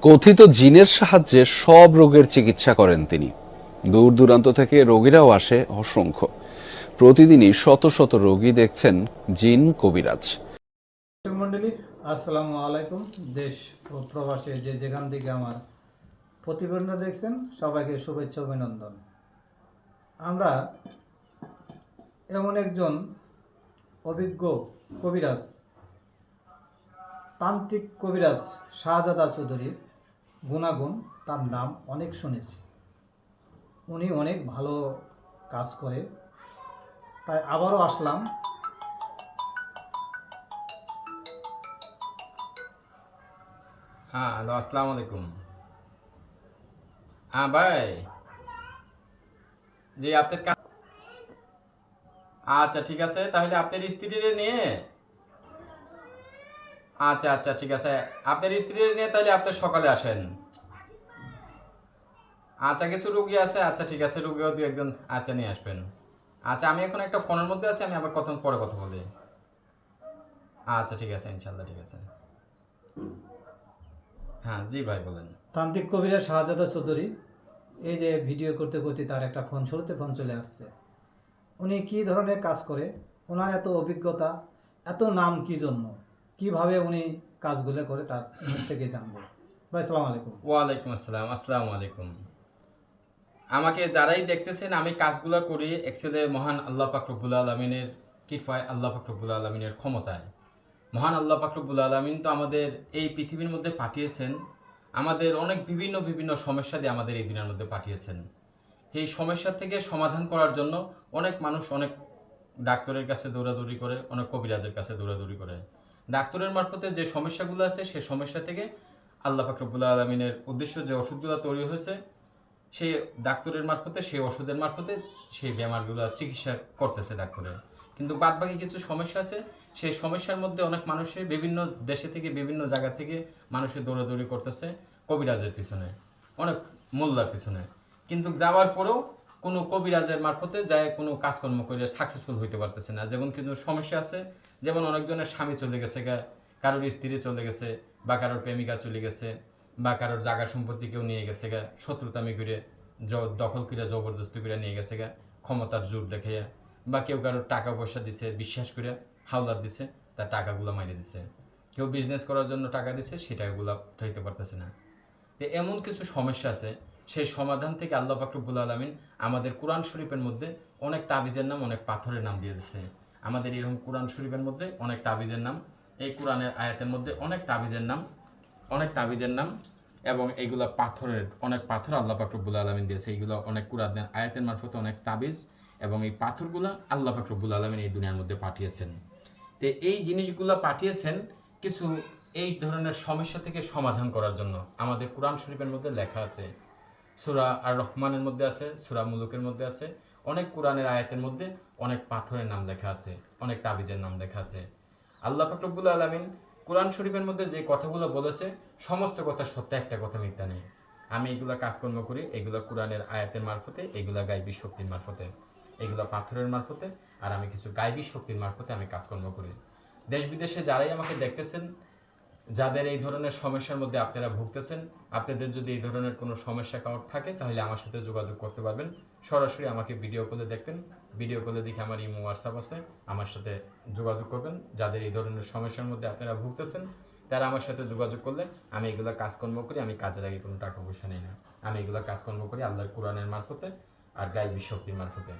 কথিত জিনের সাহায্যে সব রোগের চিকিৎসা করেন তিনি। দূর দূরান্ত থেকে রোগীরাও আসে অসংখ্য। প্রতিদিনই শত শত রোগী দেখছেন জিন কবিরাজ। মন্ডলী, আসসালামু আলাইকুম। দেশ ও প্রবাসে যে যেখান থেকে আমার প্রতিবেদনটা দেখছেন সবাইকে শুভেচ্ছা অভিনন্দন। আমরা এমন একজন অভিজ্ঞ কবিরাজ, তান্ত্রিক কবিরাজ শাহজাদা চৌধুরীর গুণাগুণ, তার নাম অনেক শুনেছি। উনি অনেক ভালো কাজ করে, তাই আবারও আসলাম। হ্যাঁ, হ্যালো, আসসালামু আলাইকুম। হ্যাঁ ভাই, জি আপনার আচ্ছা ঠিক আছে, তাহলে আপনার স্ত্রীরে নিয়ে আচ্ছা আচ্ছা ঠিক আছে, আপনার স্ত্রীরে নিয়ে তাহলে আপনি সকালে আসেন। আচ্ছা, কিছু রুগী আছে, আচ্ছা ঠিক আছে, রুগীও দু একজন আচ্ছা নিয়ে আসবেন। আচ্ছা, আমি এখন একটা ফোনের মধ্যে আছি, আমি আবার কত পরে কথা বলি। আচ্ছা ঠিক আছে, ইনশাল্লাহ ঠিক আছে। হ্যাঁ জি ভাই বলেন। তান্ত্রিক কবিরাজ শাহজাদা চৌধুরী, এই যে ভিডিও করতে করতে তার একটা শুরুতে ফোন চলে আসছে। উনি কি ধরনের কাজ করে, ওনার এত অভিজ্ঞতা, এত নাম কি জন্য, কিভাবে উনি কাজগুলো করে, তার মুখ থেকে জানবো। ভাই আসসালামু আলাইকুম। ওয়ালাইকুম আসসালাম, আসসালামু আলাইকুম। আমাকে যারাই দেখতেছেন, আমি কাজগুলো করি এক্সেলে মহান আল্লাহ পাক রব্বুল আলমিনের কৃপায়, আল্লাহ পাক রব্বুল আলমিনের ক্ষমতায়। মহান আল্লাহ পাক রব্বুল আলমিন তো আমাদের এই পৃথিবীর মধ্যে পাঠিয়েছেন, আমাদের অনেক বিভিন্ন বিভিন্ন সমস্যা দিয়ে আমাদের এই দিনের মধ্যে পাঠিয়েছেন। এই সমস্যা থেকে সমাধান করার জন্য অনেক মানুষ অনেক ডাক্তারের কাছে দৌড়াদৌড়ি করে, অনেক কবিরাজের কাছে দৌড়াদৌড়ি করে। ডাক্তারের মারফতে যে সমস্যাগুলো আছে, সেই সমস্যা থেকে আল্লাহ পাক রব্বুল আলমিনের উদ্দেশ্য যে ওষুধগুলো তৈরি হয়েছে, সেই ডাক্তারের মারফতে, সেই ওষুধের মারফতে সেই বেমারগুলো চিকিৎসা করতেছে ডাক্তারের। কিন্তু বাদবাকি কিছু সমস্যা আছে, সেই সমস্যার মধ্যে অনেক মানুষের বিভিন্ন দেশে থেকে, বিভিন্ন জায়গা থেকে মানুষের দৌড়াদৌড়ি করতেছে কবিরাজের পিছনে, অনেক মোল্লার পিছনে। কিন্তু যাওয়ার পরেও কোনো কবিরাজের মারফতে যায় কোনো কাজকর্ম করে সাকসেসফুল হইতে পারতেছে না। যেমন কিছু সমস্যা আছে, যেমন অনেকজনের স্বামী চলে গেছে, কারোর স্ত্রী চলে গেছে, বা কারোর প্রেমিকা চলে গেছে, বা কারোর জায়গা সম্পত্তি কেউ নিয়ে গেছে শত্রুতামি করে, দখল করে জবরদস্তি করে নিয়ে গেছে ক্ষমতার জোর দেখে, বা কেউ কারোর টাকা পয়সা দিছে বিশ্বাস করে হাওলাত দিছে, তার টাকাগুলো মাইরে দিছে। কেউ বিজনেস করার জন্য টাকা দিছে, সেই টাকাগুলো উঠাইতে পারতেছে না। তো এমন কিছু সমস্যা আছে, সেই সমাধান থেকে আল্লাহ পাক রব্বুল আলামিন আমাদের কোরআন শরীফের মধ্যে অনেক তাবিজের নাম, অনেক পাথরের নাম দিয়ে দিচ্ছে। আমাদের এরকম কোরআন শরীফের মধ্যে অনেক তাবিজের নাম, এই কোরআনের আয়াতের মধ্যে অনেক তাবিজের নাম, অনেক তাবিজের নাম, এবং এইগুলো পাথরের, অনেক পাথর আল্লাহ পাক রব্বুল আলামিন দিয়েছে। এইগুলো অনেক কোরআনের আয়াতের মারফতে অনেক তাবিজ, এবং এই পাথরগুলো আল্লাহ পাক রব্বুল আলামিন এই দুনিয়ার মধ্যে পাঠিয়েছেন। তো এই জিনিসগুলো পাঠিয়েছেন কিছু এই ধরনের সমস্যা থেকে সমাধান করার জন্য। আমাদের কোরআন শরীফের মধ্যে লেখা আছে, সূরা আর রহমানের মধ্যে আছে, সূরা মুলুকের মধ্যে আছে, অনেক কোরআনের আয়াতের মধ্যে অনেক পাথরের নাম লেখা আছে, অনেক তাবিজের নাম লেখা আছে। আল্লাহ পাক রব্বুল আলামিন কোরআন শরীফের মধ্যে যে কথাগুলো বলেছে, সমস্ত কথা সত্য, একটা কথা মিথ্যা নেই। আমি এগুলা কাজকর্ম করি, এগুলো কোরআনের আয়াতের মারফতে, এগুলা গাইবী শক্তির মারফতে, এগুলো পাথরের মারফতে, আর আমি কিছু গাইবী শক্তির মারফতে আমি কাজকর্ম করি। দেশ বিদেশে যারাই আমাকে দেখতেছেন, যাদের এই ধরনের সমস্যার মধ্যে আপনারা ভুগতেছেন, আপনাদের যদি এই ধরনের কোনো সমস্যা কারোর থাকে, তাহলে আমার সাথে যোগাযোগ করতে পারবেন। সরাসরি আমাকে ভিডিও কলে দেখবেন, ভিডিও কলে দেখে আমার ইমো হোয়াটসঅ্যাপ আছে, আমার সাথে যোগাযোগ করবেন। যাদের এই ধরনের সমস্যার মধ্যে আপনারা ভুগতেছেন, তারা আমার সাথে যোগাযোগ করলে আমি এগুলো কাজকর্ম করি। আমি কাজের আগে কোনো টাকা পয়সা নিই না, আমি এগুলো কাজকর্ম করি আল্লাহর কোরআনের মারফতে আর গাইবী শক্তির মারফতে।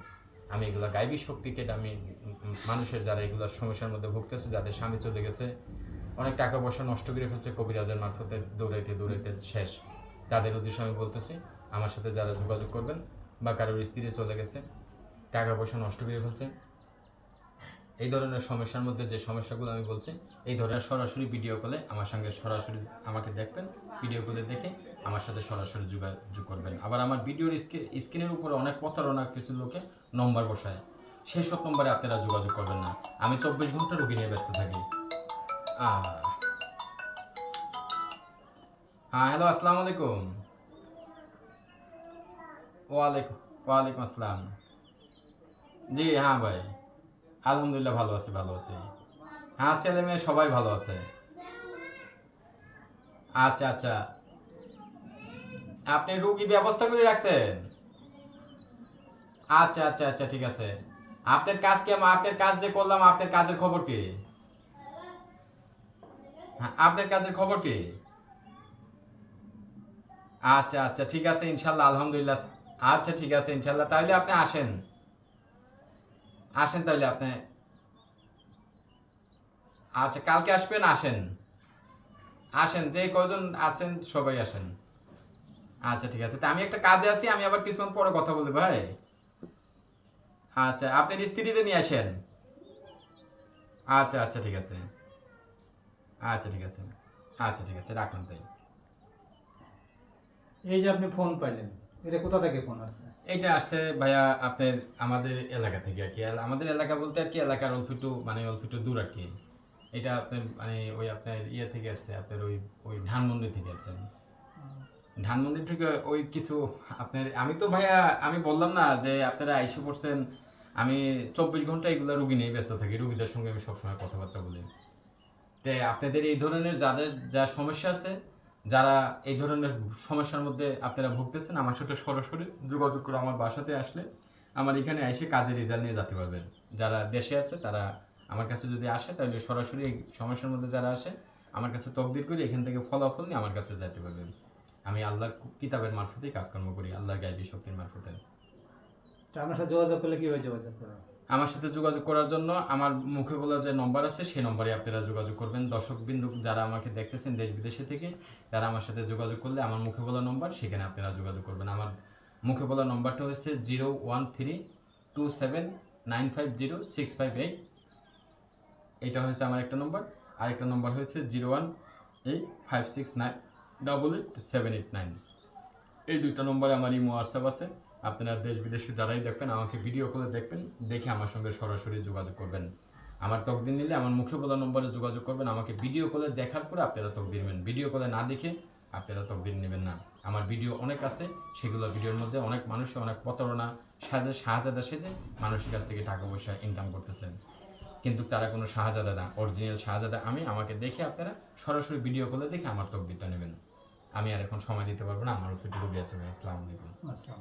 আমি এগুলো গাইবী শক্তিকে আমি মানুষের, যারা এগুলো সমস্যার মধ্যে ভুগতেছে, যাদের স্বামী চলে গেছে, অনেক টাকা পয়সা নষ্ট করে ফেলছে কবিরাজের মারফতে, দৌড়াইতে দৌড়াইতে শেষ, তাদের উদ্দেশ্যে আমি বলতেছি, আমার সাথে যারা যোগাযোগ করবেন, বা কারোর স্ত্রী চলে গেছে, টাকা পয়সা নষ্ট করে ফেলছে, এই ধরনের সমস্যার মধ্যে যে সমস্যাগুলো আমি বলছি, এই ধরনের সরাসরি ভিডিও কলে আমার সঙ্গে সরাসরি আমাকে দেখবেন, ভিডিও কলে দেখে আমার সাথে সরাসরি যোগাযোগ করবেন। আবার আমার ভিডিওর স্ক্রিনের উপরে অনেক প্রতারণা কিছু লোকে নম্বর বসায়, সেই সব নম্বরে আপনারা যোগাযোগ করবেন না। আমি 24 ঘন্টা রোগী নিয়ে ব্যস্ত থাকি। হ্যাঁ, হ্যালো, আসসালামু আলাইকুম। ওয়ালাইকুম ওয়ালাইকুম আসসালাম। জি হ্যাঁ ভাই, আলহামদুলিল্লাহ ভালো আছি, ভালো আছি। হ্যাঁ, ছেলে মেয়ে সবাই ভালো আছে। আচ্ছা আচ্ছা, আপনি রুগী ব্যবস্থা করে রাখছেন? আচ্ছা আচ্ছা আচ্ছা, ঠিক আছে। আপনার কাজ কি, আপনার কাজ যে করলাম, আপনার কাজের খবর কি? হ্যাঁ, আপনার কাজের খবর কি? আচ্ছা আচ্ছা, ঠিক আছে, ইনশাল্লাহ, আলহামদুলিল্লাহ। আচ্ছা ঠিক আছে, ইনশাল্লাহ, তাহলে আপনি আসেন। আসেন তাহলে আপনি। আচ্ছা, কালকে আসবেন, আসেন। আসেন, যে কজন আছেন সবাই আসেন। আচ্ছা ঠিক আছে, তা আমি একটা কাজে আছি, আমি আবার কিছুক্ষণ পরে কথা বলি ভাই। আচ্ছা, আপনার স্ত্রীরে নিয়ে আসেন। আচ্ছা আচ্ছা, ঠিক আছে। আচ্ছা ঠিক আছে। আচ্ছা ঠিক আছে, রাখলাম তাই। এই যে আপনি ফোন পাইলেন, এটা কোথা থেকে ফোন আসছে? এটা আসছে ভাইয়া আপনার আমাদের এলাকা থেকে আর কি। আমাদের এলাকা বলতে আর কি এলাকার অল্প একটু মানে অল্প একটু দূর আর কি। এটা আপনার মানে ওই আপনার ইয়ে থেকে আসছে, আপনার ওই ওই ধানমন্ডি থেকে আসছে। ধানমন্ডি থেকে ওই কিছু আপনার, আমি তো ভাইয়া আমি বললাম না যে আপনারা আইসে পড়ছেন, আমি 24 ঘন্টা এগুলো রুগী নিয়ে ব্যস্ত থাকি, রুগীদের সঙ্গে আমি সবসময় কথাবার্তা বলি। তাই আপনাদের এই ধরনের যাদের যা সমস্যা আছে, যারা এই ধরনের সমস্যার মধ্যে আপনারা ভুগতেছেন, আমার সাথে সরাসরি যোগাযোগ করে আমার বাসাতে আসলে আমার এখানে এসে কাজের রেজাল্ট নিয়ে যেতে পারবেন। যারা দেশে আছে তারা আমার কাছে যদি আসে, তাহলে সরাসরি এই সমস্যার মধ্যে যারা আসে আমার কাছে তকদির করে এখান থেকে ফলাফল নিয়ে আমার কাছে যেতে পারবেন। আমি আল্লাহর কিতাবের মারফতেই কাজকর্ম করি, আল্লাহর গাইবী শক্তির মারফতে। তা আপনার সাথে যোগাযোগ করলে কীভাবে যোগাযোগ করা? আমার সাথে যোগাযোগ করার জন্য আমার মুখে বলা যে নম্বর আছে, সেই নম্বরে আপনারা যোগাযোগ করবেন। দর্শকবিন্দু যারা আমাকে দেখতেছেন দেশ বিদেশে থেকে, তারা আমার সাথে যোগাযোগ করলে আমার মুখে বলা নম্বর, সেখানে আপনারা যোগাযোগ করবেন। আমার মুখে বলা নম্বরটা হচ্ছে 01327950658। এটা হচ্ছে আমার একটা নম্বর। আরেকটা নম্বর হচ্ছে 01856988789। এই দুইটা নম্বরে আমার ইমো হোয়াটসঅ্যাপ আছে। আপনারা দেশ বিদেশে যারাই দেখবেন আমাকে ভিডিও কলে দেখবেন, দেখে আমার সঙ্গে সরাসরি যোগাযোগ করবেন। আমার তকদির নিলে আমার মুখে বলা নম্বরে যোগাযোগ করবেন। আমাকে ভিডিও কলে দেখার পরে আপনারা তকদির নেবেন, ভিডিও কলে না দেখে আপনারা তকদির নেবেন না। আমার ভিডিও অনেক আছে, সেগুলো ভিডিওর মধ্যে অনেক মানুষে অনেক প্রতারণা শাহজাদা সেজে মানুষের কাছ থেকে টাকা পয়সা ইনকাম করতেছেন, কিন্তু তারা কোনো শাহজাদা না। অরিজিনাল শাহজাদা আমি। আমাকে দেখে আপনারা সরাসরি ভিডিও কলে দেখে আমার তকদিরটা নেবেন। আমি আর এখন সময় দিতে পারবো না, আমার একটু রোগী আছে ভাই। আসসালামু আলাইকুম। আচ্ছা।